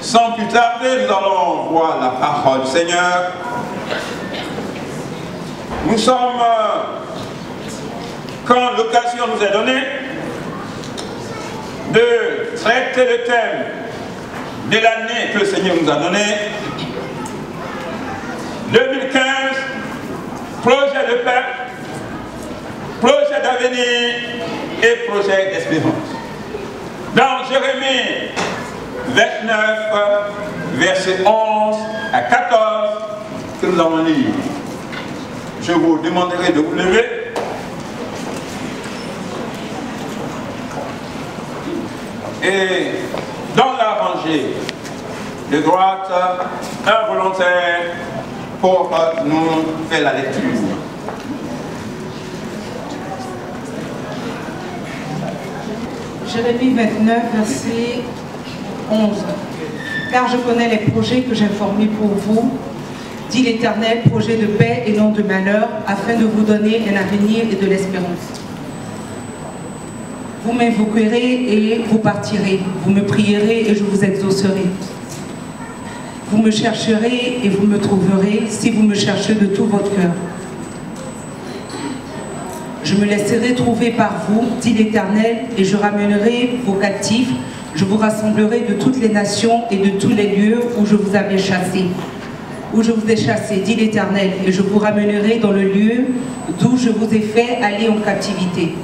Sans plus tarder, nous allons voir la parole du Seigneur. Nous sommes, quand l'occasion nous est donnée, de traiter le thème de l'année que le Seigneur nous a donné, 2015, projet de paix, projet d'avenir et projet d'espérance. Dans Jérémie 29, versets 11 à 14, que nous allons lire. Je vous demanderai de vous lever. Et dans la rangée de droite, un volontaire pour nous faire la lecture. Jérémie 29, verset 11. Car je connais les projets que j'ai formés pour vous, dit l'Éternel, projets de paix et non de malheur, afin de vous donner un avenir et de l'espérance. Vous m'invoquerez et vous partirez, vous me prierez et je vous exaucerai. Vous me chercherez et vous me trouverez si vous me cherchez de tout votre cœur. Je me laisserai trouver par vous, dit l'Éternel, et je ramènerai vos captifs. Je vous rassemblerai de toutes les nations et de tous les lieux où je vous avais chassés. Où je vous ai chassé, dit l'Éternel, et je vous ramènerai dans le lieu d'où je vous ai fait aller en captivité.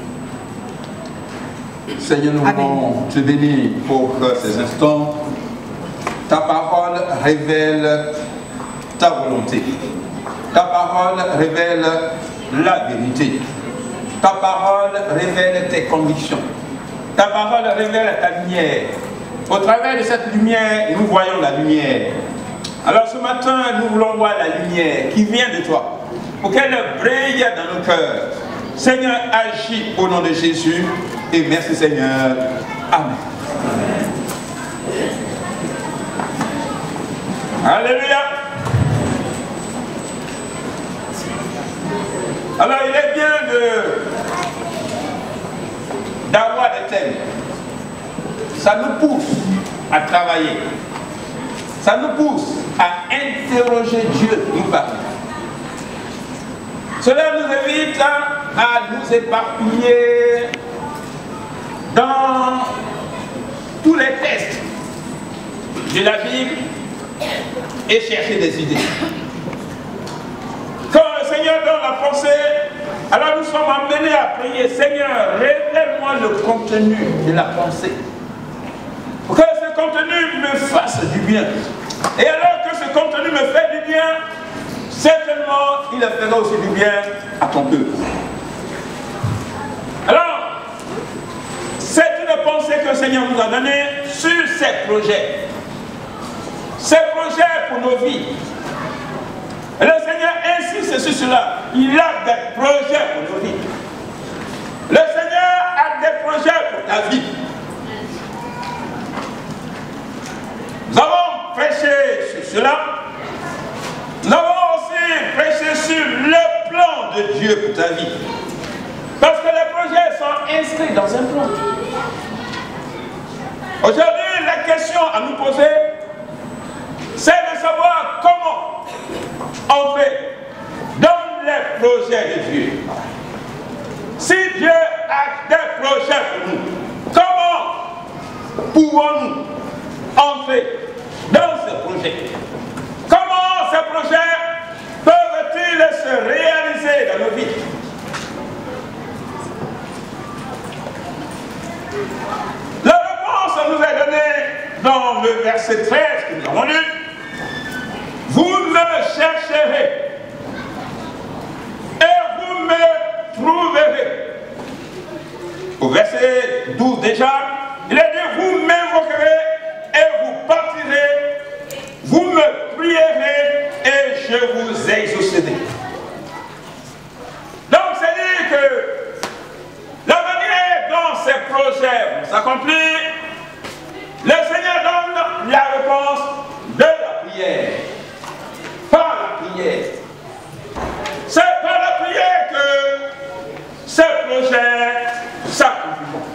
Seigneur, nous voulons te bénir pour ces instants. Ta parole révèle ta volonté. Ta parole révèle la vérité. Ta parole révèle tes convictions. Ta parole révèle ta lumière. Au travers de cette lumière, nous voyons la lumière. Alors ce matin, nous voulons voir la lumière qui vient de toi, pour qu'elle brille dans nos cœurs. Seigneur, agis au nom de Jésus, et merci Seigneur. Amen. Alléluia. Alors il est bien d'avoir des thèmes. Ça nous pousse à travailler. Ça nous pousse à interroger Dieu, nous parler. Cela nous invite à nous éparpiller dans tous les textes de la Bible et chercher des idées. Quand le Seigneur donne la pensée, alors nous sommes amenés à prier, Seigneur, révèle-moi le contenu de la pensée. Pour que ce contenu me fasse du bien. Et alors que ce contenu me fait du bien, certainement il fera aussi du bien à ton peuple. Alors, c'est une pensée que le Seigneur nous a donnée sur ces projets. Ces projets pour nos vies. Et le Seigneur insiste sur cela. Il a des projets pour nos vies. Le Seigneur a des projets pour ta vie. Nous avons prêché sur cela. Nous avons aussi prêché sur le plan de Dieu pour ta vie. Parce que les projets sont inscrits dans un plan. Aujourd'hui, la question à nous poser, c'est de savoir comment entrer dans les projets de Dieu. Si Dieu a des projets pour nous, comment pouvons-nous entrer dans ces projets? Comment ces projets peuvent-ils se réaliser dans nos vies? La réponse nous est donnée dans le verset 13 que nous avons lu. Vous me chercherez et vous me trouverez. Au verset 12 déjà, il est dit, vous m'invoquerez et vous partirez, vous me prierez et je vous exaucerai. Donc c'est dire que la manière dont ces projets vont s'accomplir, le Seigneur donne la réponse de la prière. Par la prière. C'est par la prière que ces projets s'accompliront.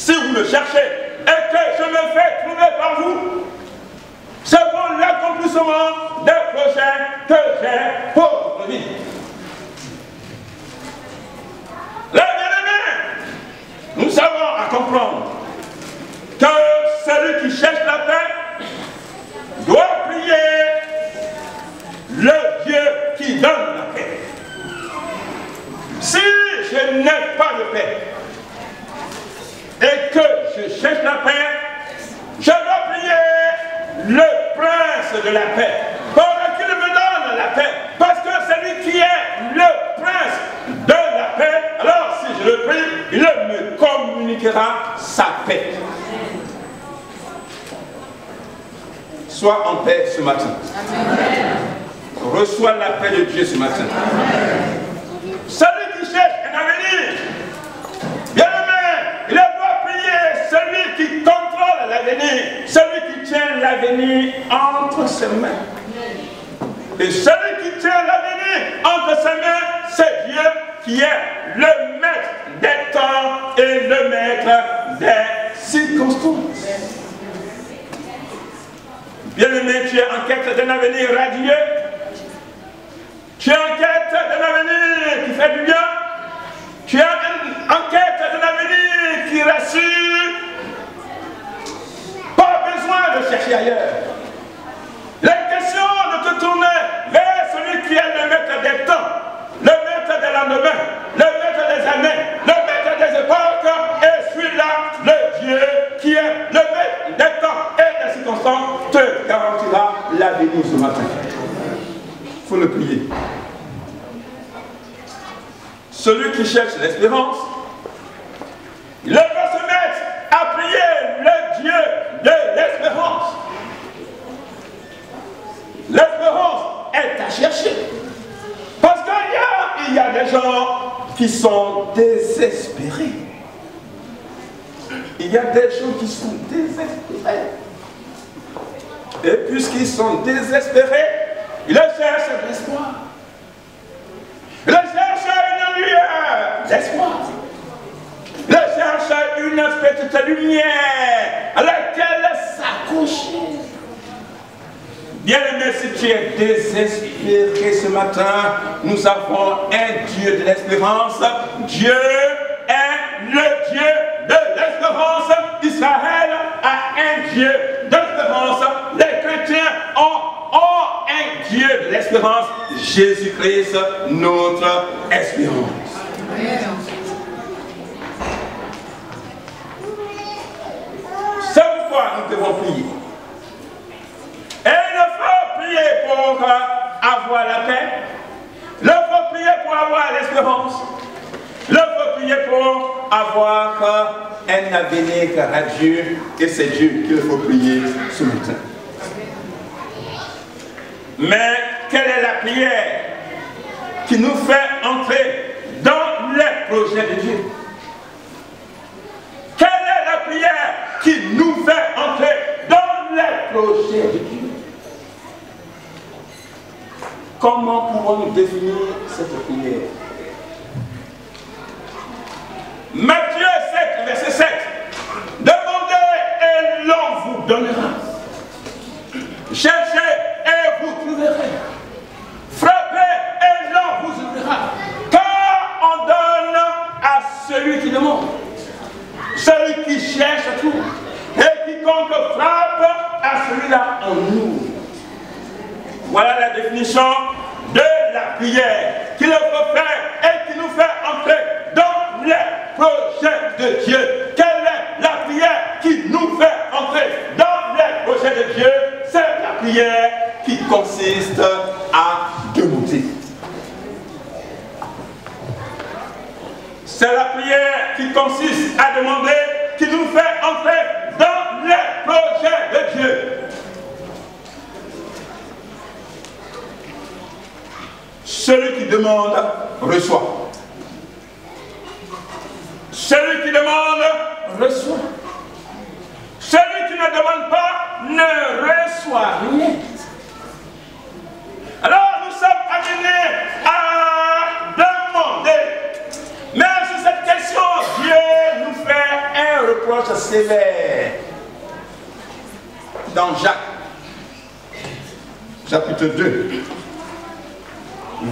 si vous me cherchez et que je me fais trouver par vous, c'est pour l'accomplissement des projets que j'ai pour votre vie. Les bien-aimés, nous avons à comprendre que celui qui cherche la paix doit prier le Dieu qui donne la paix. Si je n'ai pas de paix et que je cherche la paix, je dois prier le prince de la paix pour qu'il me donne la paix. Parce que celui qui est le prince de la paix, alors si je le prie, il me communiquera sa paix. Sois en paix ce matin. Amen. Reçois la paix de Dieu ce matin. Amen. Celui qui cherche un avenir, bien aimé, il doit prier celui qui contrôle l'avenir, celui qui tient l'avenir entre ses mains. Et celui qui tient l'avenir entre ses mains, c'est Dieu qui est le maître des temps et le maître des circonstances. Bien-aimé, tu es en quête d'un avenir radieux. Tu es en quête d'un avenir qui fait du bien. Tu es en quête d'un avenir qui rassure. Pas besoin de chercher ailleurs. La question de te tourner vers celui qui est le maître des temps, le maître des lendemains, le maître des années, le maître des époques, et celui-là, le Dieu qui est le maître des temps et des circonstances, te garantira l'avenir ce matin. Il faut le prier. Celui qui cherche l'espérance, il doit se mettre à prier le Dieu de l'espérance. L'espérance est à chercher. Parce qu'il y a des gens qui sont désespérés. Il y a des gens qui sont désespérés. Et puisqu'ils sont désespérés, ils cherchent l'espoir. Ils cherchent une lueur d'espoir. Ils cherchent une petite lumière à laquelle s'accrocher. Bien-aimé, si tu es désespéré ce matin, nous avons un Dieu de l'espérance. Dieu est le Dieu de l'espérance. Israël a un Dieu de l'espérance. Les chrétiens ont un Dieu de l'espérance. Jésus-Christ, notre espérance. C'est pourquoi nous devons prier. Et il faut prier pour avoir la paix. Il faut prier pour avoir l'espérance. Il faut prier pour avoir un avenir radieux. Et c'est Dieu qu'il faut prier ce matin. Mais quelle est la prière qui nous fait entrer dans les projets de Dieu? Quelle est la prière qui nous fait entrer dans les projets de Dieu? Comment pouvons-nous définir cette prière? Matthieu 7, verset 7. Demandez et l'on vous donnera. Cherchez et vous trouverez. Frappez et l'on vous ouvrira. Car on donne à celui qui demande. Celui qui cherche tout. Et quiconque frappe, à celui-là on ouvre. Voilà la définition de la prière qu'il faut faire et qui nous fait entrer dans les projets de Dieu. Quelle est la prière qui nous fait entrer dans les projets de Dieu? C'est la prière qui consiste à demander. C'est la prière qui consiste à demander, qui nous fait entrer dans les projets de Dieu. Celui qui demande, reçoit. Celui qui demande, reçoit. Celui qui ne demande pas, ne reçoit rien. Alors nous sommes amenés à demander. Mais sur cette question, Dieu nous fait un reproche reproche sévère. Dans Jacques, chapitre 2,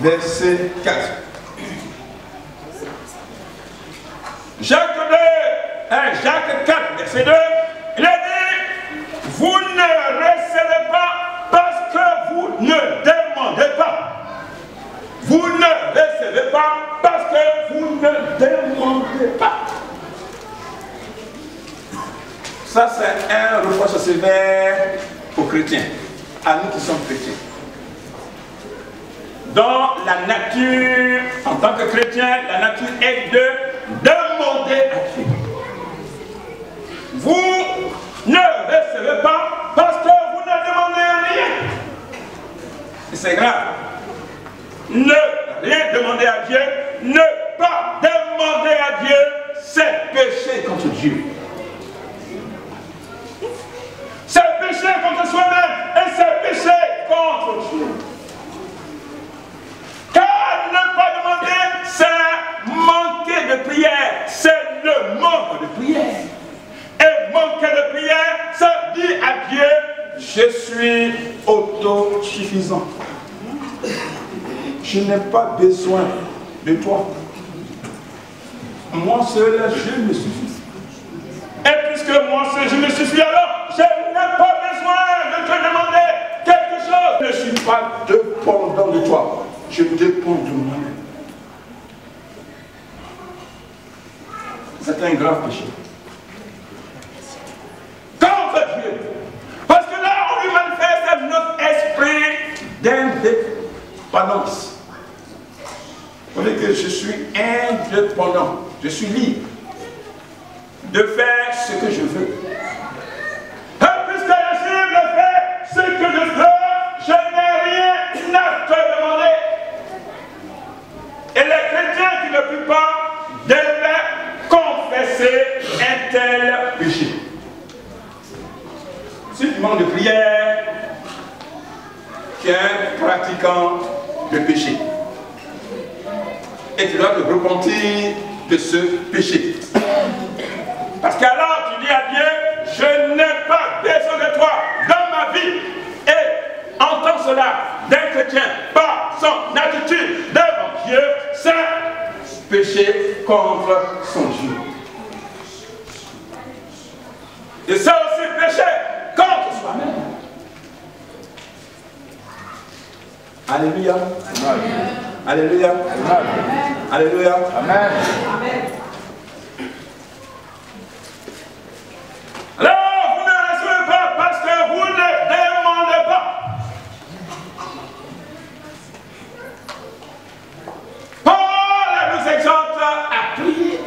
verset 4. Jacques 4, verset 2, il a dit, vous ne recevez pas parce que vous ne demandez pas. Vous ne recevez pas parce que vous ne demandez pas. Ça, c'est un reproche sévère aux chrétiens, à nous qui sommes chrétiens. Dans la nature, en tant que chrétien, la nature est de demander à Dieu. Vous ne recevez pas parce que vous ne demandez rien. Et c'est grave. Ne rien demander à Dieu, ne pas demander à Dieu, c'est pécher contre Dieu. C'est pécher contre soi-même et c'est pécher contre Dieu. Car ne pas demander, c'est manquer de prière, c'est le manque de prière. Et manquer de prière, ça dit à Dieu, je suis autosuffisant. Je n'ai pas besoin de toi. Moi seul, je me suffis. Et puisque moi seul, je me suffis, alors je n'ai pas besoin de te demander quelque chose. Je ne suis pas dépendant de toi. Je dépends de moi-même. C'est un grave péché. Contre Dieu. Parce que là, on lui manifeste notre esprit d'indépendance. Vous voyez que je suis indépendant. Je suis libre de faire ce que je veux. Et puisque je suis libre de faire ce que je veux, je n'ai rien à te demander. Et les chrétiens qui ne puissent pas devaient confesser un tel péché. Si tu manques de prière, tu es un pratiquant de péché. Et tu dois te repentir de ce péché. Parce qu'alors tu dis à Dieu, je n'ai pas besoin de toi dans ma vie. Et entends cela d'un chrétien par son attitude devant Dieu, c'est péché contre son Dieu. Et ça aussi péché contre soi-même. Alléluia. Amen. Alléluia. Amen. Alléluia. Amen. Amen. Alors, vous ne recevez pas parce que vous ne demandez pas. Paul nous exhorte à prier.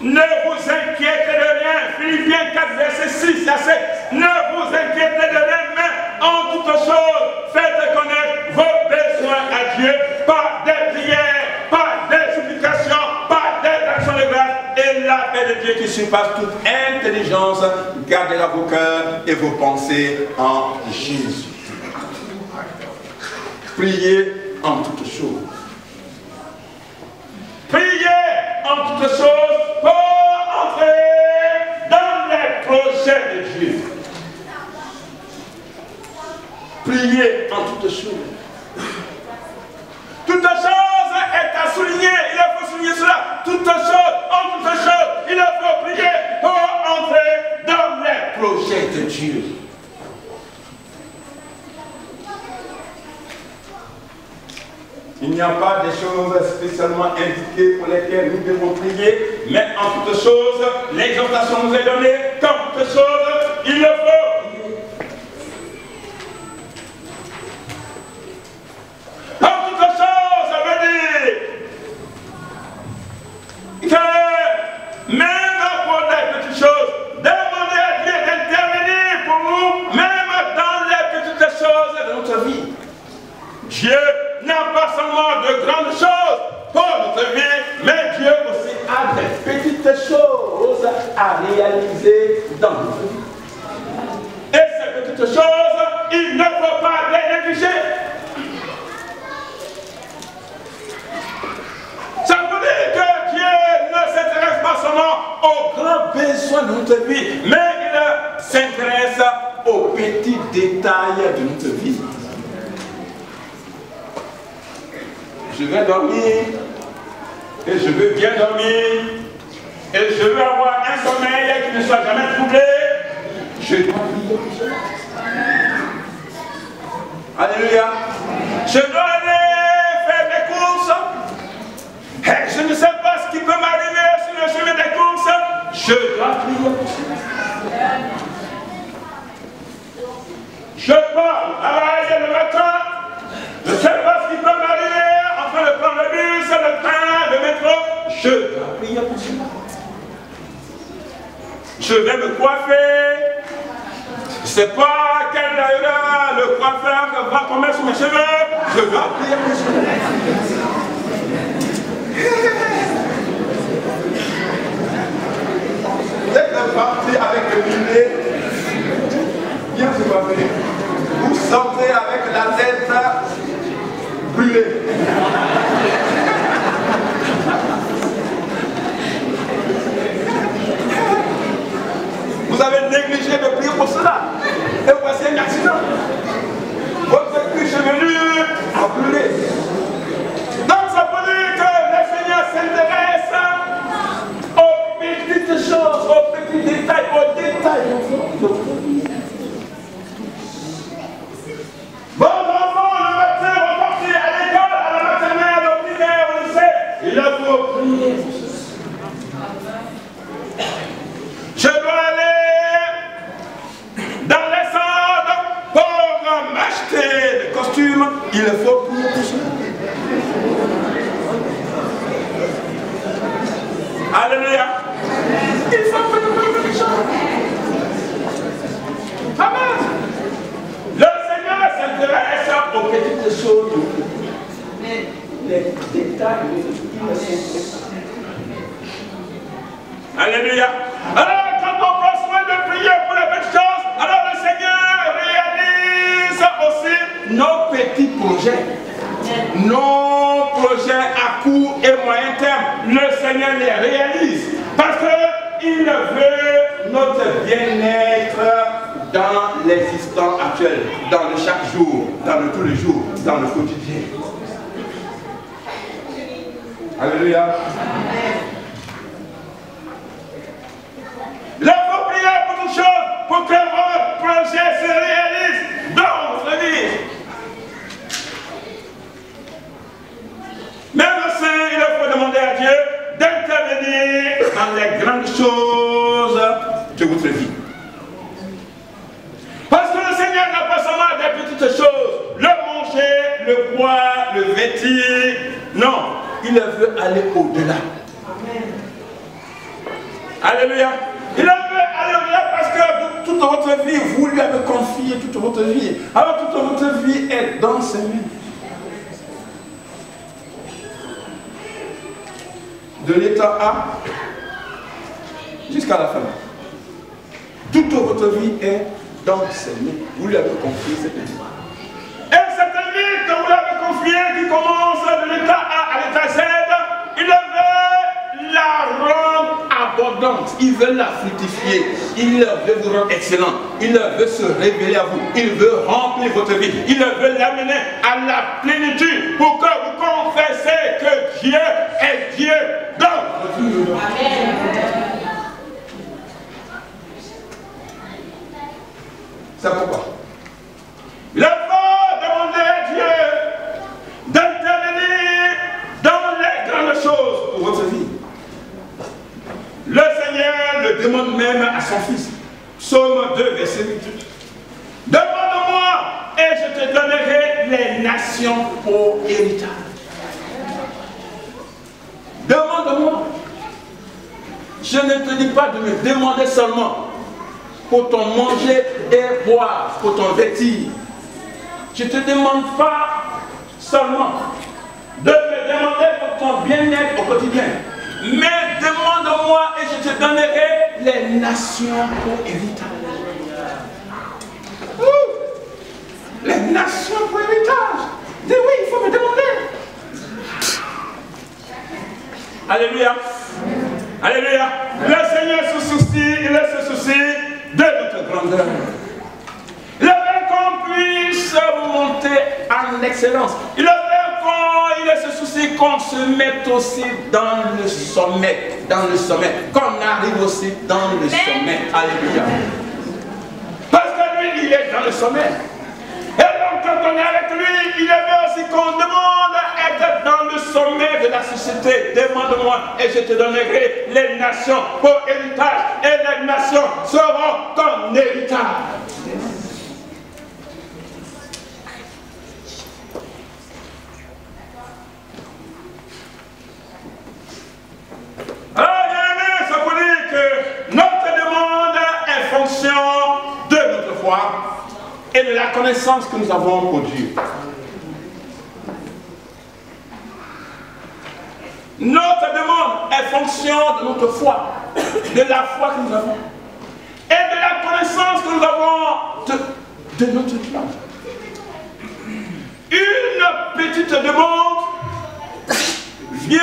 Ne vous inquiétez de rien. Philippiens 4, verset 6 à 7. Ne vous inquiétez de rien, mais en toutes choses, faites connaître vos besoins à Dieu par des prières, par des supplications, par des actions de grâce. Et la paix de Dieu qui surpasse toute intelligence, gardez vos cœurs et vos pensées en Jésus. Priez en toutes choses. Priez en toutes choses pour entrer dans les projets de Dieu. Priez en toutes choses. Toute chose est à souligner. Il faut souligner cela. Toute chose, en toutes choses, il faut prier pour entrer dans les projets de Dieu. Il n'y a pas de choses spécialement indiquées pour lesquelles nous devons prier, mais en toutes choses, l'exhortation nous est donnée, comme toutes choses, il le faut prier. En toutes choses, ça veut dire que même pour les petites choses, demandez à Dieu d'intervenir pour nous, même dans les petites choses de notre vie. Dieu n'a pas seulement de grandes choses pour notre vie, mais Dieu aussi a des petites choses à réaliser dans notre vie. Et ces petites choses, il ne faut pas les négliger. Ça veut dire que Dieu ne s'intéresse pas seulement besoin de notre vie, mais il s'intéresse aux petits détails de notre vie. Je vais dormir, et je veux bien dormir, et je veux avoir un sommeil qui ne soit jamais troublé. Je dois prier pour cela. Alléluia. Je dois aller faire des courses. Et je ne sais pas ce qui peut m'arriver sur le chemin des courses. Je dois prier pour cela. Je pars travailler le matin. Je ne sais pas ce qui peut m'arriver en train de prendre le bus, le train, le métro. Je dois prier pour cela. Je vais me coiffer. Je ne sais pas quel heure le coiffeur va tomber sur mes cheveux. Je dois prier pour cela. Vous êtes parti avec le mulet, bien se coiffer. Vous sortez avec la tête brûlée. Vous avez négligé de prier pour cela. Et voici un accident. Votre cuir chevelu a brûlé. Donc ça veut dire que le Seigneur s'intéresse aux petites choses, aux petits détails, aux détails. Vos enfants, le matin, vont partir à l'école, à la maternelle, au primaire, au lycée. Il faut prier pour cela. Je dois aller dans les centres pour m'acheter des costumes. Il faut prier pour cela. Alléluia. Il faut prier pour cela. Amen. Le Seigneur s'intéresse aux petites choses. Les détails, il s'intéresse. Alléluia. Alors, quand on prend soin de prier pour les petites choses, alors le Seigneur réalise aussi nos petits projets. Nos projets à court et moyen terme. Le Seigneur les réalise. Parce qu'il veut notre bien-être dans l'existant actuel, dans le chaque jour, dans le tous les jours, dans le quotidien. Alléluia. Il faut prier pour toutes choses, pour que votre projet se réalise dans votre vie. Même au sein, il faut demander à Dieu d'intervenir dans les grandes choses de votre vie. Parce que le Seigneur n'a pas seulement des petites choses, le manger, le boire, le vêtir. Non, il veut aller au-delà. Alléluia. Il veut aller au-delà parce que toute votre vie, vous lui avez confié toute votre vie. Alors toute votre vie est dans ses mains. De l'état A jusqu'à la fin. Toute votre vie est dans ses mains. Vous lui avez confié cette vie. Et cette vie que vous lui avez confiée, qui commence de l'état A à l'état Z, il veut la rendre abondante. Il veut la fructifier. Il veut vous rendre excellent. Il veut se révéler à vous. Il veut remplir votre vie. Il veut l'amener à la plénitude pour que vous confessez que Dieu est Dieu dans votre vie. Amen. C'est pourquoi il faut demander à Dieu d'intervenir dans les grandes choses pour votre vie. Le Seigneur le demande même à son Fils. Psaume 2, verset 8. Demande-moi et je te donnerai les nations pour héritage. Demande-moi. Je ne te dis pas de me demander seulement pour ton manger et boire, pour ton vêtir. Je ne te demande pas seulement de me demander pour ton bien-être au quotidien. Mais demande-moi et je te donnerai les nations pour héritage. Les nations pour héritage. Dis oui, il faut me demander. Alléluia. Alléluia. Le Seigneur se soucie il se soucie de notre grandeur. Il veut qu'on puisse monter en excellence. Il veut qu'il se soucie qu'on se mette aussi dans le sommet. Qu'on arrive aussi dans le sommet. Alléluia. Parce que lui, il est dans le sommet. Et donc, quand on est avec lui, il veut aussi qu'on demande à être dans le sommet de la société. Demande-moi et je te donnerai les nations pour héritage. Et les nations seront ton héritage. Alors, bien-aimés, ça vous dit que notre demande est fonction de notre foi et de la connaissance que nous avons pour Dieu. Notre demande est fonction de notre foi, de la foi que nous avons et de la connaissance que nous avons de notre Dieu. Une petite demande vient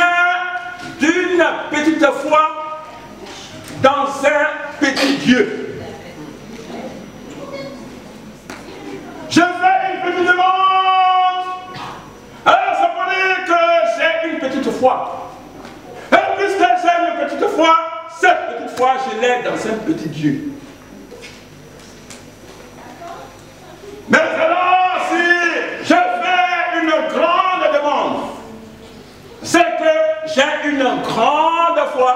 d'une petite foi dans un petit Dieu. Je fais une petite demande. Alors ça veut dire que j'ai une petite foi. Et puisque j'ai une petite foi, cette petite foi, je l'ai dans un petit Dieu. Mais alors, si je fais une grande demande, c'est que j'ai une grande foi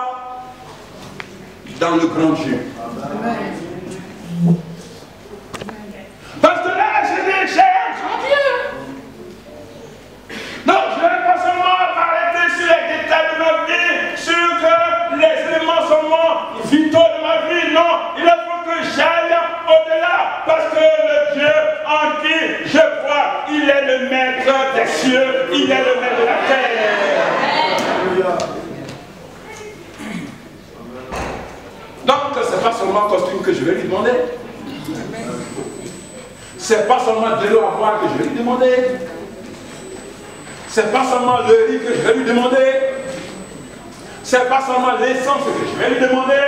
dans le grand Dieu. Parce que là, j'ai un grand Dieu. Donc, je ne vais pas seulement m'arrêter sur les détails de ma vie, sur que les éléments sont vitaux de ma vie. Non, il faut que j'aille au-delà. Parce que le Dieu en qui je crois, il est le maître des cieux, il est le maître de la terre. Donc, ce n'est pas seulement un costume que je vais lui demander. Ce n'est pas seulement de l'eau à boire que je vais lui demander. Ce n'est pas seulement le riz que je vais lui demander. Ce n'est pas seulement l'essence que je vais lui demander.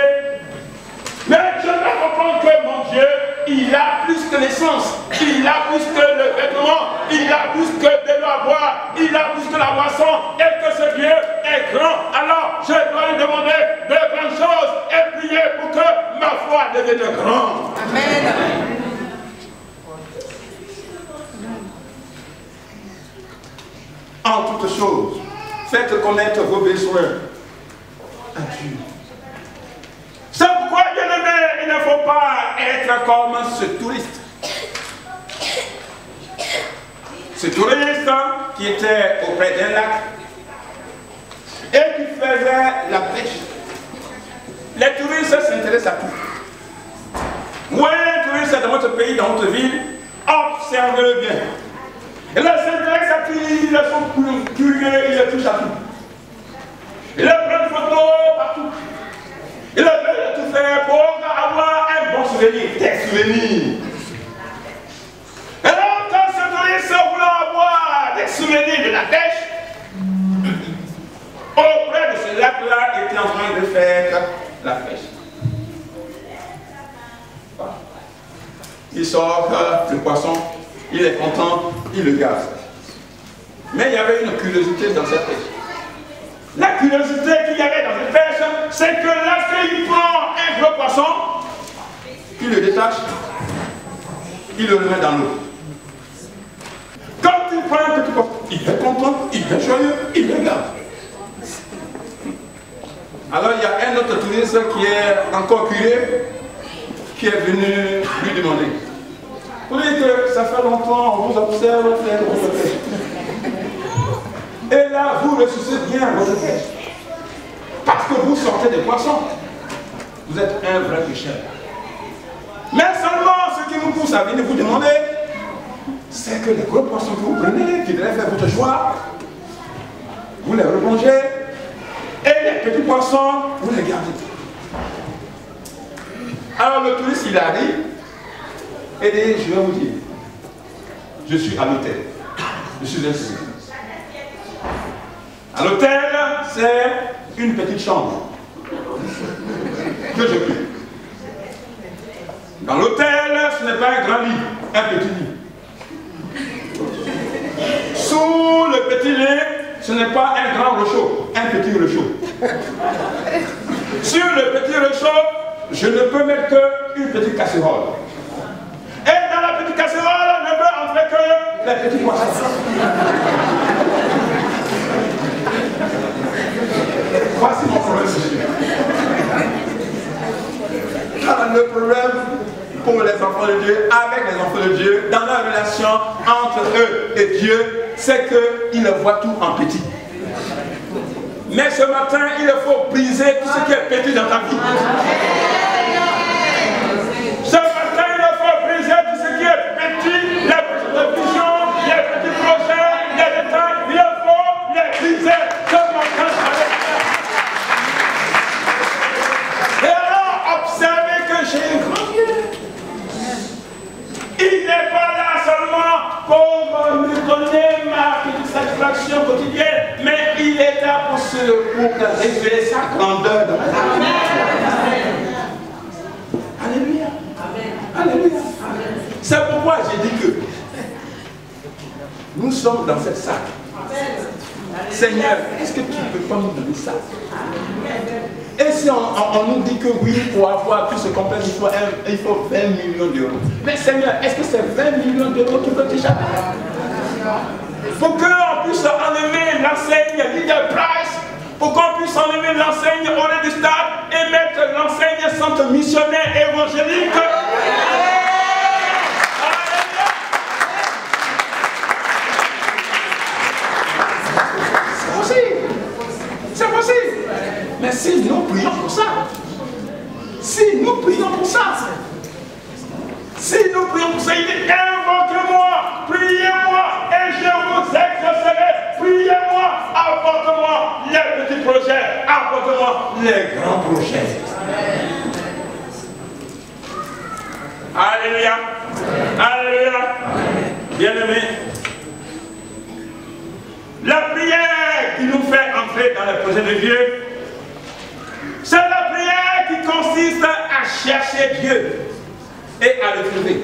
Mais je vais comprendre que mon Dieu, il a plus que l'essence, il a plus que le vêtement, il a plus que de l'eau à boire, il a plus que la boisson, et que ce Dieu est grand. Alors, je dois lui demander de grandes choses et prier pour que ma foi devienne grande. Amen. En toutes choses, faites connaître vos besoins à Dieu. C'est pourquoi, bien-aimé, il ne faut pas être comme ce touriste. Ce touriste qui était auprès d'un lac et qui faisait la pêche. Les touristes s'intéressent à tout. Moi, un touriste dans votre pays, dans votre ville, observez-le bien. Et là, s'intéresse à tout, ils sont curieux, ils touchent à tout. Ils prennent photos partout. Il a tout fait pour avoir un bon souvenir, des souvenirs. Et alors, quand ce touriste voulait avoir des souvenirs de la pêche, auprès de ce lac-là, il était en train de faire la pêche. Il sort le poisson, il est content, il le garde. Mais il y avait une curiosité dans cette pêche. La curiosité qu'il y avait dans cette pêche, c'est que lorsqu'il prend un gros poisson, il le détache, il le remet dans l'eau. Quand il prend un petit poisson, il est content, il est joyeux, il le garde. Alors il y a un autre touriste qui est encore curieux, qui est venu lui demander. Vous dites que ça fait longtemps, on vous observe faire votre pêche. Et là, vous ressuscitez bien votre pêche. Parce que vous sortez des poissons. Vous êtes un vrai pêcheur. Mais seulement ce qui vous pousse à venir vous demander, c'est que les gros poissons que vous prenez, qui devraient faire votre joie, vous les replongez, et les petits poissons, vous les gardez. Alors le touriste, il arrive, et dit, je vais vous dire, je suis à l'hôtel. Je suis un civil. À l'hôtel, c'est une petite chambre que je prie. pas un grand lit, un petit lit. Sous le petit lit, ce n'est pas un grand réchaud, un petit réchaud. Sur le petit réchaud, je ne peux mettre qu'une petite casserole. Et dans la petite casserole, ne peut entrer que les petits poissons. Voici mon problème, monsieur. Le problème pour les enfants de Dieu, avec les enfants de Dieu, dans la relation entre eux et Dieu, c'est qu'ils voient tout en petit. Mais ce matin, il faut briser tout ce qui est petit dans ta vie. Ce matin, il faut briser tout ce qui est petit, les petites visions, les petits projets, les détails, il faut les briser ce matin avec ça. Et alors, observez que j'ai un grand Dieu. Il n'est pas là seulement pour me donner ma petite satisfaction quotidienne, mais il est là pour révéler sa grandeur dans ma vie. Alléluia. Alléluia. C'est pourquoi j'ai dit que nous sommes dans cette salle. Seigneur, est-ce que tu ne peux pas nous donner ça? Et si on nous dit que oui, pour avoir tout ce complexe, il faut 20 millions d'euros. Mais Seigneur, est-ce que c'est 20 millions d'euros qui peuvent déjà faire? Pour qu'on puisse enlever l'enseigne Leader Price, pour qu'on puisse enlever l'enseigne au lieu du stade et mettre l'enseigne centre missionnaire évangélique. C'est possible. C'est possible. Mais si nous prions pour ça, si nous prions pour ça, il dit invoquez-moi, priez-moi et je vous exaucerai. Priez-moi, apporte-moi les petits projets, apporte-moi les grands projets. Alléluia. Alléluia. Bien-aimés, la prière qui nous fait entrer dans le projet de Dieu, c'est la prière qui consiste à chercher Dieu et à le trouver.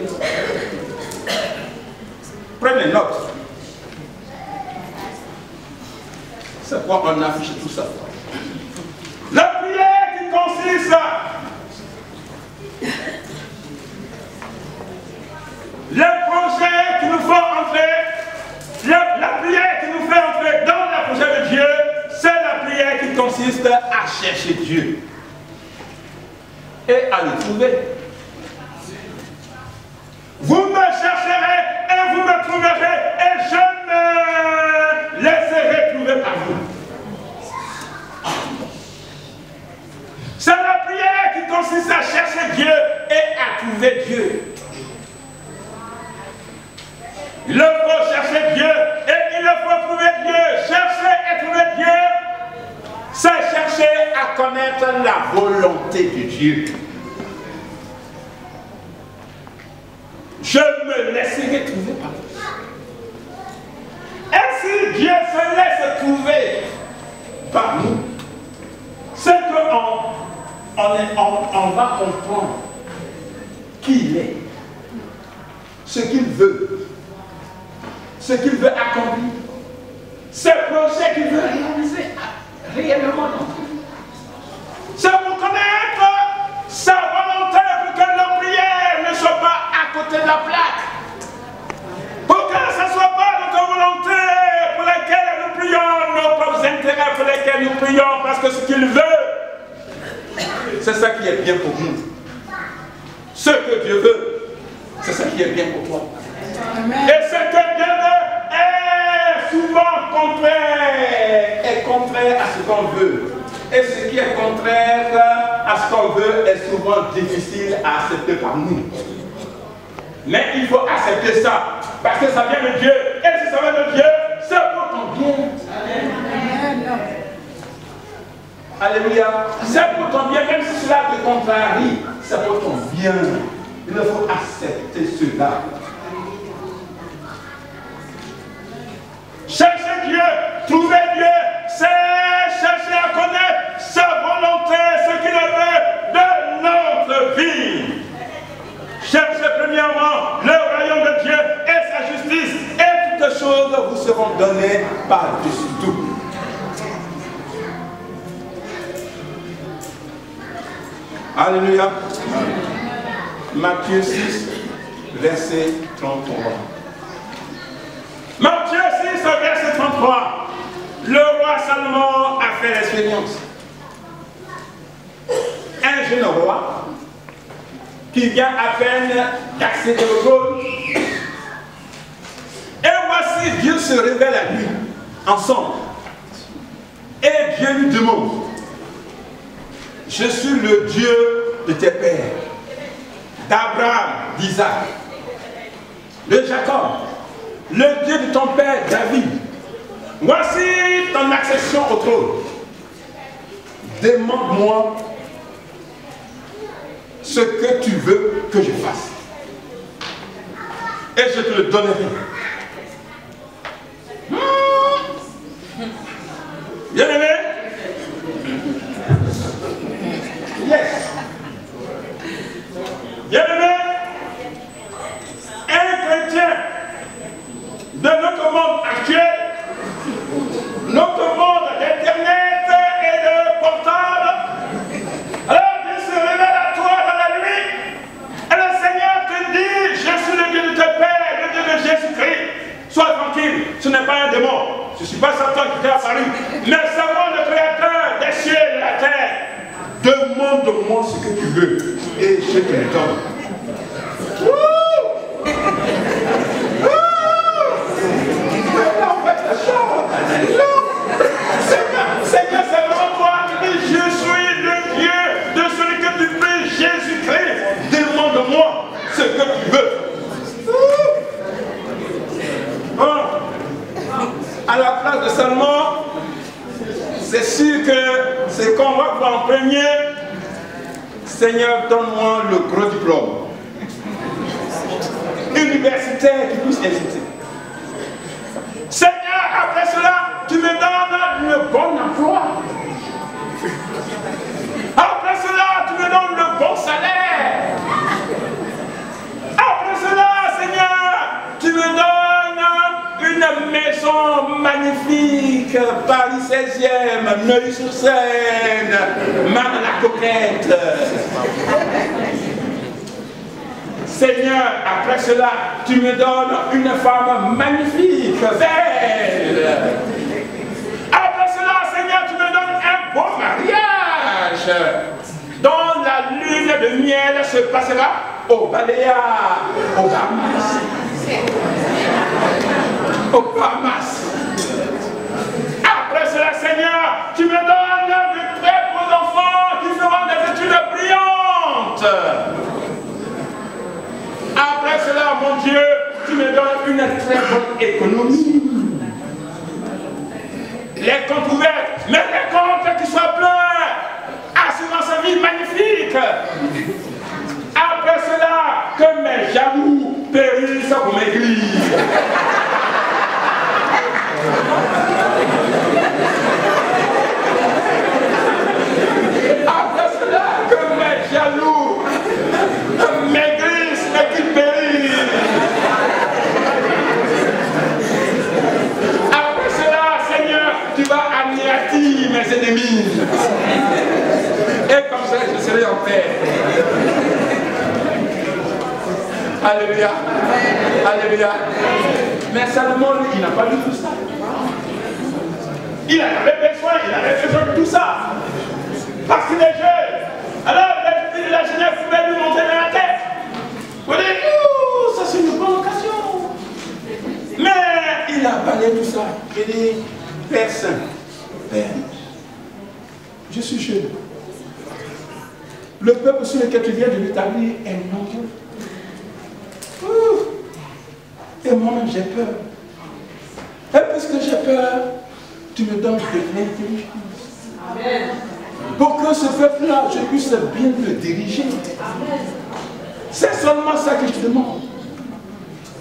Prenez note. C'est quoi on affiche tout ça? La prière qui consiste le projet qui nous fait entrer, la prière qui nous fait entrer dans le projet de Dieu, c'est la prière qui consiste à chercher Dieu et à le trouver. Vous me chercherez et vous me trouverez et je me laisserai trouver par vous. C'est la prière qui consiste à chercher Dieu et à trouver Dieu. Il faut chercher Dieu et il faut trouver Dieu. Chercher et trouver Dieu, c'est chercher à connaître la volonté de Dieu. Je me laisserai trouver par vous. Et si Dieu se laisse trouver par nous, c'est qu'on va comprendre qui il est, ce qu'il veut, ce qu'il veut accomplir, ce projet qu'il veut réaliser réellement dans nous. C'est pour connaître sa volonté, pour que nos prières ne soient pas à côté de la plaque. Pour que ce ne soit pas notre volonté pour laquelle nous prions, nos propres intérêts pour lesquels nous prions, parce que ce qu'il veut, c'est ça qui est bien pour nous. Ce que Dieu veut, c'est ça qui est bien pour toi. Amen. Et ce que Dieu veut est souvent contraire à ce qu'on veut. Et ce qui est contraire à ce qu'on veut est souvent difficile à accepter par nous. Mais il faut accepter ça, parce que ça vient de Dieu. Et si ça vient de Dieu, c'est pour ton bien. Alléluia. C'est pour ton bien, même si cela te contrarie, c'est pour ton bien. Il faut accepter cela. Chercher Dieu, trouver Dieu, c'est chercher à connaître sa volonté, ce qu'il veut de notre vie. Cherchez premièrement seront donnés par-dessus tout. Alléluia. Matthieu 6, verset 33. Matthieu 6, verset 33. Le roi Salomon a fait l'expérience. Un jeune roi qui vient à peine d'accéder au trône. Et voici, Dieu se révèle à lui, ensemble. Et Dieu lui demande, je suis le Dieu de tes pères, d'Abraham, d'Isaac, de Jacob, le Dieu de ton père David. Voici ton accession au trône. Demande-moi ce que tu veux que je fasse. Et je te le donnerai. Bien aimé? Yes. Bien aimé? Un chrétien de notre monde actuel, notre monde d'internet et de portable, alors Dieu se révèle à toi dans la nuit et le Seigneur te dit, je suis le Dieu de tes pères, le Dieu de Jésus-Christ. Sois tranquille, ce n'est pas un démon. Je ne suis pas Satan qui t'est apparu, mais savoir le Créateur des cieux et de la terre. Demande-moi ce que tu veux et je te le donne. Seigneur, c'est vraiment toi qui dis, je suis le Dieu de celui que tu pries, Jésus-Christ. Demande-moi ce que tu veux. À la place de Salomon, c'est sûr que c'est qu'on va voir en premier, Seigneur, donne-moi le gros diplôme universitaire qui puisse hésiter. Seigneur, après cela, tu me donnes le bon emploi. Après cela, tu me donnes le bon salaire. Après cela, Seigneur, tu me donnes une maison magnifique, Paris 16e, Neuilly-sur-Seine, Marne-la-Coquette. Seigneur, après cela, tu me donnes une femme magnifique, belle. Après cela, Seigneur, tu me donnes un beau mariage dont la lune de miel se passera au Baléares, au Bahamas. Au Bahamas. Après cela, Seigneur, tu me donnes de très beaux enfants qui feront des études brillantes. Après cela, mon Dieu, tu me donnes une très bonne économie. Les comptes ouverts, mais les comptes qui soient pleins. Assurance vie magnifique. Après cela, que mes jaloux périssent pour m'aigrir. Après cela, que mes jaloux maigrissent et qu'ils périssent. Après cela, Seigneur, tu vas anéantir mes ennemis. Et comme ça, je serai en paix. Alléluia. Alléluia. Mais Salomon, lui, il n'a pas vu tout ça. Il avait besoin de tout ça. Parce qu'il est jeune. Alors, la jeunesse pouvait lui monter dans la tête. Vous dites, ça c'est une bonne occasion. Mais il a balayé tout ça. Il dit, Père Saint, Père, je suis jeune. Le peuple sur lequel tu viens de l'établir est nombreux. Et moi-même j'ai peur. Et puisque j'ai peur, tu me donnes de l'intelligence. Amen. Pour que ce peuple-là, je puisse bien le diriger. C'est seulement ça que je te demande.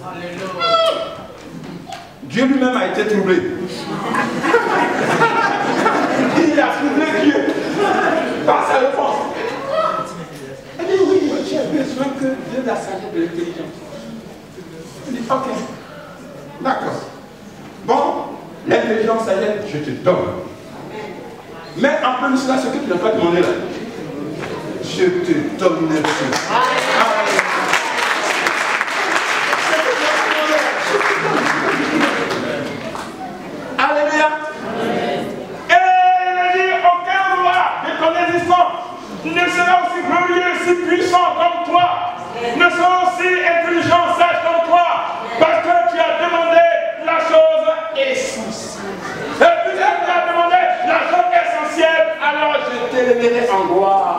Alléluia. Dieu lui-même a été troublé. Il a troublé Dieu par sa réponse. Il dit oui, j'ai besoin que Dieu la sagesse de l'intelligence. Il dit ok, d'accord. Bon, je te donne. Mais en plus de cela, ce que tu n'as pas demandé là, je te donnerai. Alléluia. Et il dit, aucun roi de ton existence ne sera aussi glorieux, si puissant comme toi, ne sera aussi intelligent, sage comme toi, parce que tu as demandé la chose essentielle. Et puisque tu as demandé la chose essentielle, alors je t'élèverai en gloire.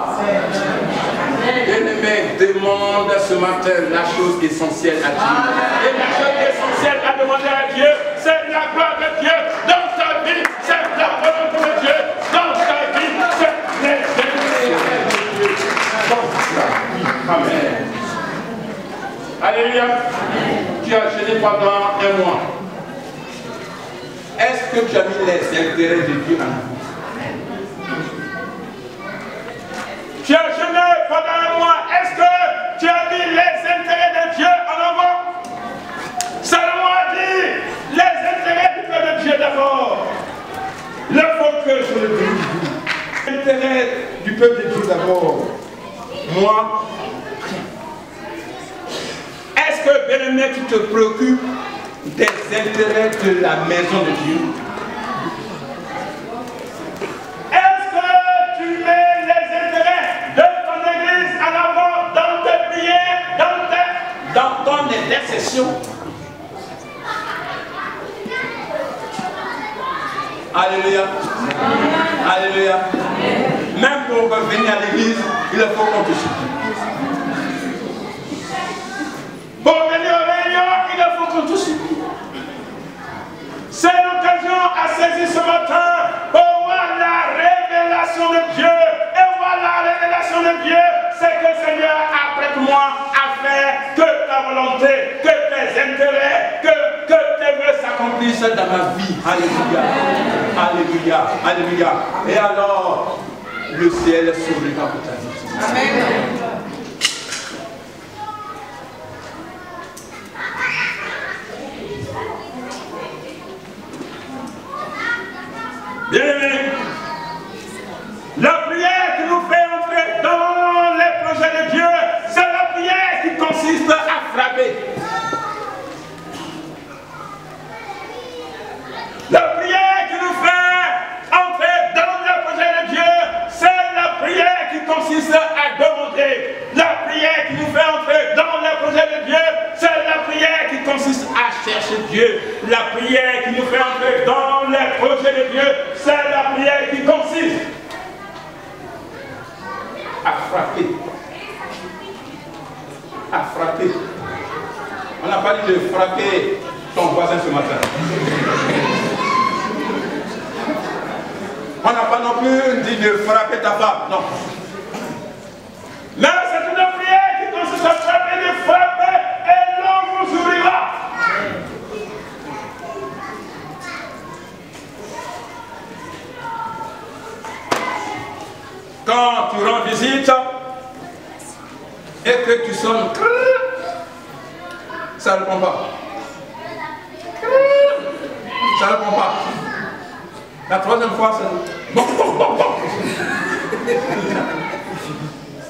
Bien-aimé, demande ce matin la chose essentielle à Dieu. Et la chose essentielle à demander à Dieu, c'est la gloire de Dieu dans ta vie, c'est la volonté de Dieu dans ta vie, c'est les intérêts de Dieu dans ta vie. Amen. Alléluia. Tu as jeûné pendant un mois. Est-ce que tu as mis les intérêts de Dieu en avant? Tu as jeûné pendant un mois. Est-ce que tu as mis les intérêts de Dieu en avant? Salomon a dit les intérêts du peuple de Dieu d'abord. Il faut que je le dise. Les intérêts du peuple de Dieu d'abord. Moi, est-ce que, bien-aimé, tu te préoccupes des intérêts de la maison de Dieu? Est-ce que tu mets les intérêts de ton église en avant dans tes prières, dans ton intercession? Alléluia. Alléluia. Même pour venir à l'église, il faut qu'on te supplie. Pour venir aux réunions, il faut qu'on te supplie. C'est l'occasion à saisir ce matin pour voir la révélation de Dieu. Et voir la révélation de Dieu, c'est que Seigneur, apprête-moi à faire que ta volonté, que tes intérêts, que tes vœux s'accomplissent dans ma vie. Alléluia. Alléluia. Alléluia. Et alors, le ciel s'ouvrira pour ta vie. Amen. Bien-aimés, la prière qui nous fait entrer dans les projets de Dieu, c'est la prière qui consiste à frapper. La prière qui nous fait entrer dans les projets de Dieu, c'est la prière qui consiste à demander. La prière qui nous fait entrer dans les projets de Dieu, c'est la prière qui consiste à chercher Dieu. La prière qui nous fait entrer dans les projets de Dieu, c'est la prière qui consiste à frapper. À frapper. On n'a pas dit de frapper ton voisin ce matin. On n'a pas non plus dit de frapper ta femme. Non. Mais c'est une prière qui consiste à frapper, de frapper, et l'on vous ouvrira. Quand tu rends visite et que tu sonnes, ça ne répond pas. Ça ne répond pas. La troisième fois, c'est bon, bon, bon, bon.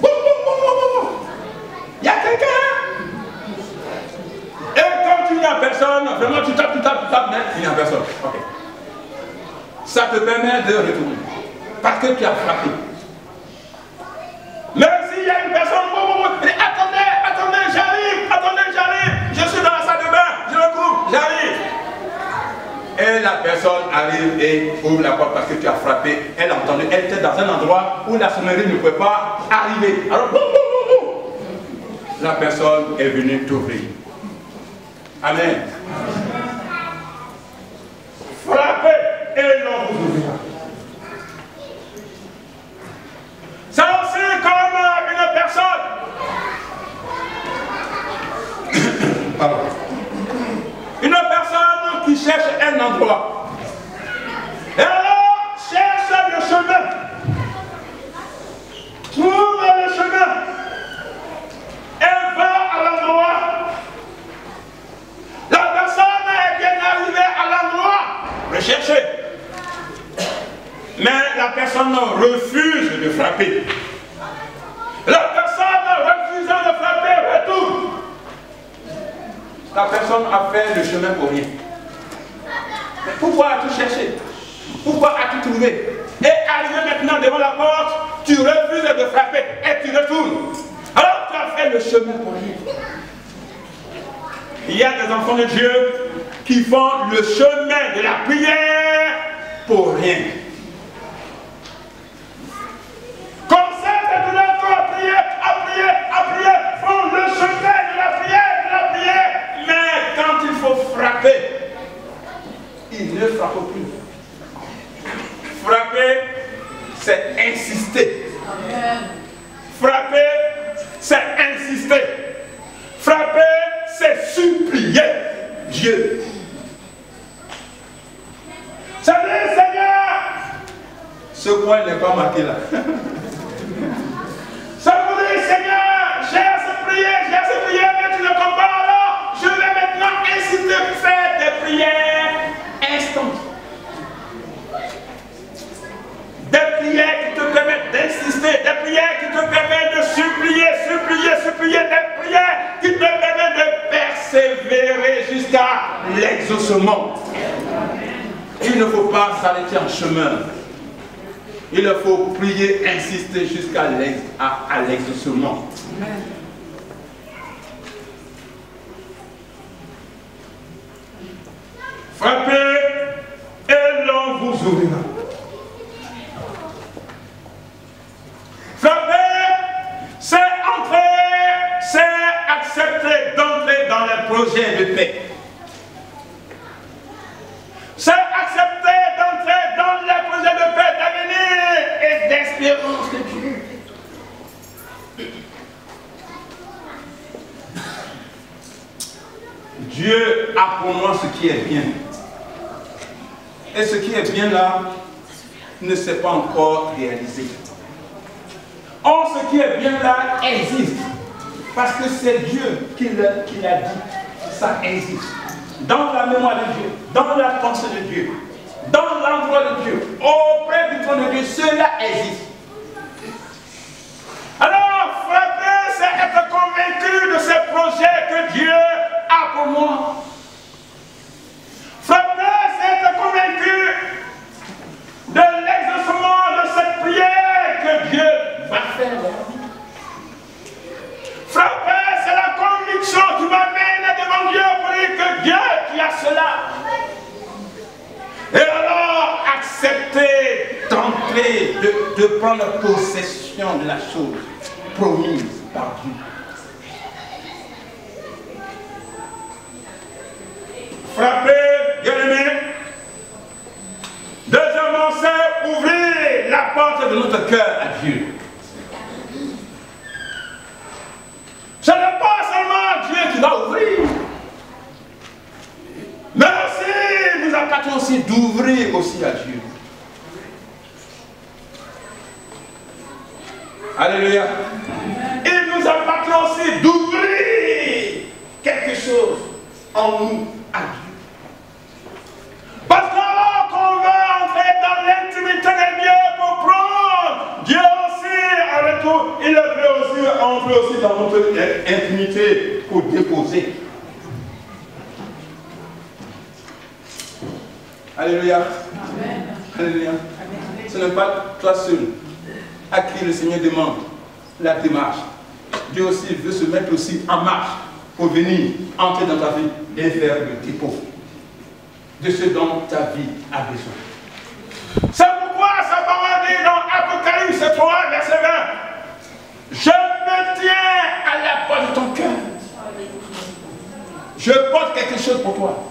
Bon, bon, bon, bon, bon. Il y a quelqu'un. Et quand tu n'y as personne, vraiment tu tapes, mais il n'y a personne. Ok. Ça te permet de retourner. Parce que tu as frappé. Mais s'il y a une personne, attendez, j'arrive, je suis dans la salle de bain, je me coupe, j'arrive. Et la personne arrive et ouvre la porte parce que tu as frappé. Elle a entendu, elle était dans un endroit où la sonnerie ne pouvait pas arriver. Alors, boum, boum, boum, boum. La personne est venue t'ouvrir. Amen. Frappez et l'on vous ouvrira. C'est aussi comme une personne. Pardon. Une personne qui cherche un endroit. Et alors, cherche le chemin. Trouve le chemin. Et va à l'endroit. La personne La personne refusant de frapper retourne. La personne a fait le chemin pour rien. Mais pourquoi as-tu cherché? Pourquoi as-tu trouvé? Et arrivé maintenant devant la porte, tu refuses de frapper et tu retournes. Alors tu as fait le chemin pour rien. Il y a des enfants de Dieu qui font le chemin de la prière pour rien. Comme ça, c'est tout le temps à prier, font le chemin de la prière, mais quand il faut frapper, ils ne frappent plus. Frapper, c'est insister. Frapper, c'est insister. Frapper, c'est supplier Dieu. Savez, Seigneur, ce point n'est pas marqué là. Ça vous dit, Seigneur, j'ai assez prié, mais tu ne comprends pas. Alors, je vais maintenant insister à faire des prières instantanées. Des prières qui te permettent d'insister, des prières qui te permettent de supplier, des prières qui te permettent de persévérer jusqu'à l'exaucement. Il ne faut pas s'arrêter en chemin. Il faut prier, insister jusqu'à l'exaucement. Frappez et l'on vous ouvrira. Frapper, c'est entrer, c'est accepter d'entrer dans les projets de paix. C'est accepter d'entrer dans les projets de paix, d'avenir et d'espérance de Dieu. Dieu a pour moi ce qui est bien. Et ce qui est bien là ne s'est pas encore réalisé. Or, ce qui est bien là existe. Parce que c'est Dieu qui l'a dit. Ça existe. Dans la mémoire de Dieu, dans la pensée de Dieu, dans l'endroit de Dieu, auprès du trône de Dieu, cela existe. Alors, frapper, c'est être convaincu de ces projets que Dieu a pour moi. Frapper, c'est être convaincu de l'exaucement de cette prière que Dieu va faire. Frapper, c'est la conviction qui m'amène devant Dieu pour dire que Dieu qui a cela. Et alors, accepter d'entrer, de prendre possession de la chose promise par Dieu. Frapper, bien-aimé. Deuxièmement, c'est ouvrir la porte de notre cœur à Dieu. Ce n'est pas seulement Dieu qui va ouvrir, mais aussi nous appartenons aussi d'ouvrir aussi à Dieu. Alléluia. Il nous appartient aussi d'ouvrir quelque chose en nous à Dieu. Parce qu'alors qu'on veut entrer dans l'intimité de Dieu pour prendre Dieu aussi avec nous, il veut aussi entrer aussi dans notre intimité pour déposer. Alléluia. Amen. Alléluia. Amen. Ce n'est pas toi seul à qui le Seigneur demande la démarche. Dieu aussi veut se mettre aussi en marche pour venir entrer dans ta vie et faire le dépôt de ce dont ta vie a besoin. C'est pourquoi sa parole dit dans Apocalypse 3, verset 20, je me tiens à la porte de ton cœur. Je porte quelque chose pour toi.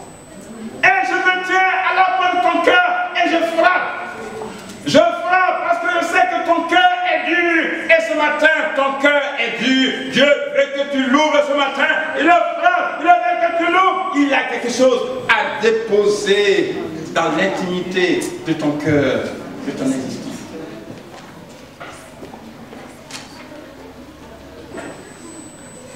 Et je me tiens à la porte de ton cœur et je frappe. Je frappe parce que je sais que ton cœur est dur. Et ce matin, ton cœur est dur. Dieu veut que tu l'ouvres ce matin. Il le frappe. Il veut que tu l'ouvres. Il a quelque chose à déposer dans l'intimité de ton cœur, de ton existence.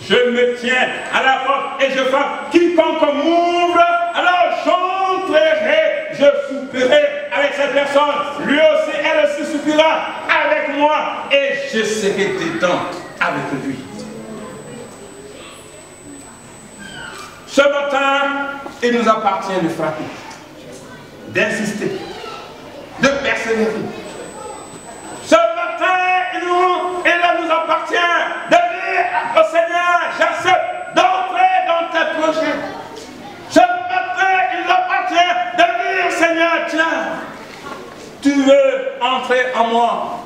Je me tiens à la porte et je frappe. Quiconque m'ouvre, alors j'entrerai, je souperai avec cette personne. Lui aussi, elle aussi soupira avec moi et je serai dedans avec lui. Ce matin, il nous appartient de frapper, d'insister, de persévérer. Ce matin, il nous appartient de dire au Seigneur, j'accepte d'entrer dans tes projets. Ce matin, il nous appartient de dire, Seigneur, tiens, tu veux entrer en moi.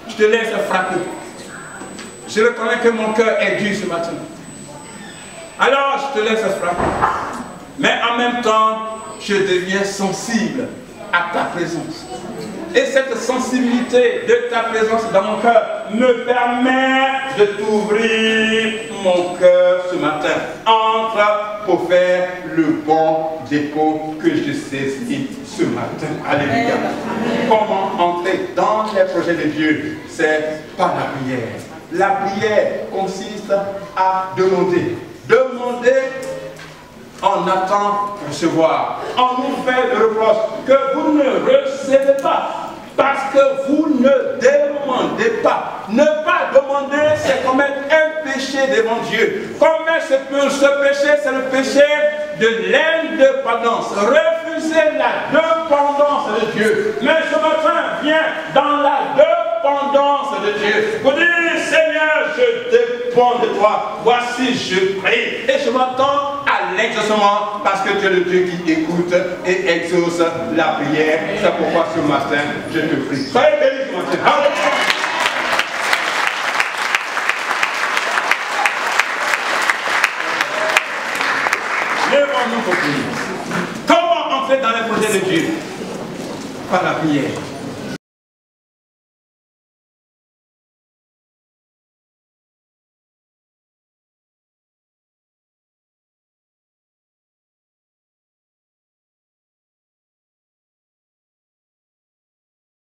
Je te laisse frapper. Je reconnais que mon cœur est dur ce matin. Alors, je te laisse frapper. Mais en même temps, je deviens sensible à ta présence. Et cette sensibilité de ta présence dans mon cœur me permet de t'ouvrir mon cœur ce matin. Entre pour faire le bon dépôt que je saisis ce matin. Alléluia. Comment entrer dans les projets de Dieu? C'est par la prière. La prière consiste à demander. Demander, on attend recevoir. On nous fait le reproche que vous ne recevez pas. Parce que vous ne demandez pas. Ne pas demander, c'est commettre un péché devant Dieu. Commettre ce péché, c'est le péché de l'indépendance. Refuser la dépendance de Dieu. Mais ce matin, viens dans la dépendance de Dieu. Vous dites, Seigneur, je dépends de toi. Voici, je prie. Et je m'attends à l'exaucement parce que tu es le Dieu qui écoute et exauce la prière. C'est pourquoi ce matin, je te prie. Soyez bénis ce matin. Alléluia. Lèvons-nous pour prier. Comment entrer dans les projets de Dieu? Par la prière.